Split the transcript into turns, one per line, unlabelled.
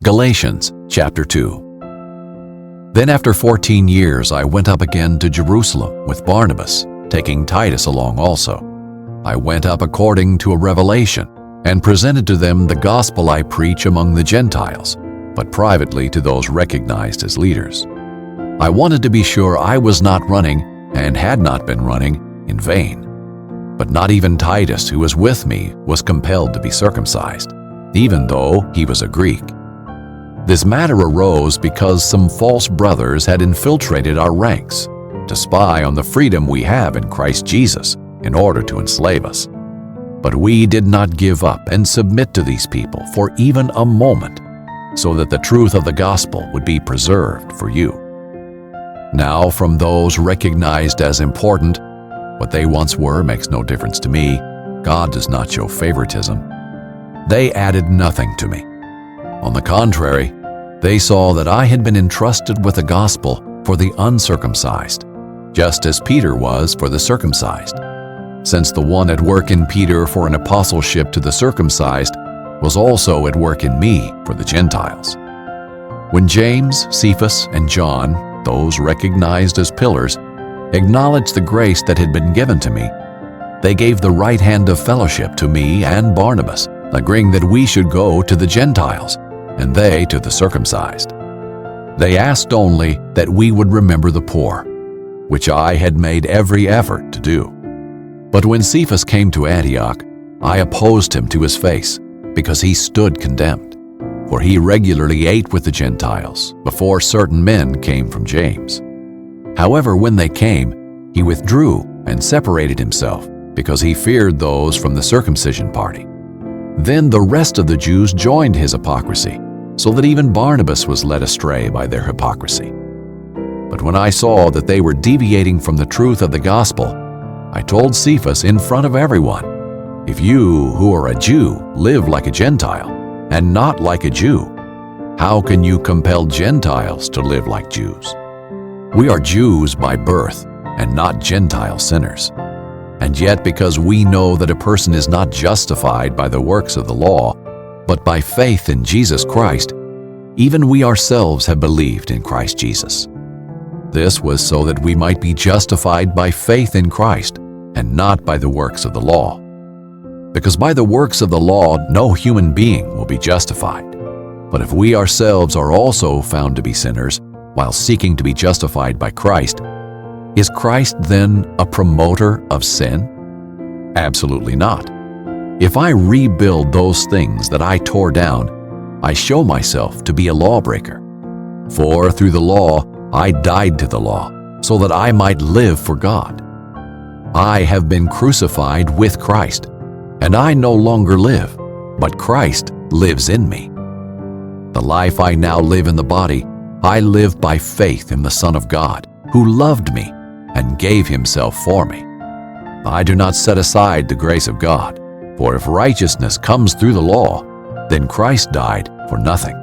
Galatians chapter 2. Then after 14 years I went up again to Jerusalem with Barnabas, taking Titus along also. I went up according to a revelation, and presented to them the gospel I preach among the Gentiles, but privately to those recognized as leaders. I wanted to be sure I was not running, and had not been running, in vain. But not even Titus, who was with me, was compelled to be circumcised, even though he was a Greek. This matter arose because some false brothers had infiltrated our ranks to spy on the freedom we have in Christ Jesus in order to enslave us. But we did not give up and submit to these people for even a moment, so that the truth of the gospel would be preserved for you. Now, from those recognized as important, what they once were makes no difference to me. God does not show favoritism. They added nothing to me. On the contrary, they saw that I had been entrusted with the gospel for the uncircumcised, just as Peter was for the circumcised, since the one at work in Peter for an apostleship to the circumcised was also at work in me for the Gentiles. When James, Cephas, and John, those recognized as pillars, acknowledged the grace that had been given to me, they gave the right hand of fellowship to me and Barnabas, agreeing that we should go to the Gentiles, and they to the circumcised. They asked only that we would remember the poor, which I had made every effort to do. But when Cephas came to Antioch, I opposed him to his face, because he stood condemned. For he regularly ate with the Gentiles, before certain men came from James. However, when they came, he withdrew and separated himself, because he feared those from the circumcision party. Then the rest of the Jews joined his hypocrisy, so that even Barnabas was led astray by their hypocrisy. But when I saw that they were deviating from the truth of the gospel, I told Cephas in front of everyone, "If you, who are a Jew, live like a Gentile, and not like a Jew, how can you compel Gentiles to live like Jews? We are Jews by birth, and not Gentile sinners. And yet because we know that a person is not justified by the works of the law, but by faith in Jesus Christ, even we ourselves have believed in Christ Jesus. This was so that we might be justified by faith in Christ, and not by the works of the law. Because by the works of the law no human being will be justified. But if we ourselves are also found to be sinners, while seeking to be justified by Christ, is Christ then a promoter of sin? Absolutely not. If I rebuild those things that I tore down, I show myself to be a lawbreaker. For through the law I died to the law, so that I might live for God. I have been crucified with Christ, and I no longer live, but Christ lives in me. The life I now live in the body, I live by faith in the Son of God, who loved me and gave himself for me. I do not set aside the grace of God, for if righteousness comes through the law, then Christ died for nothing.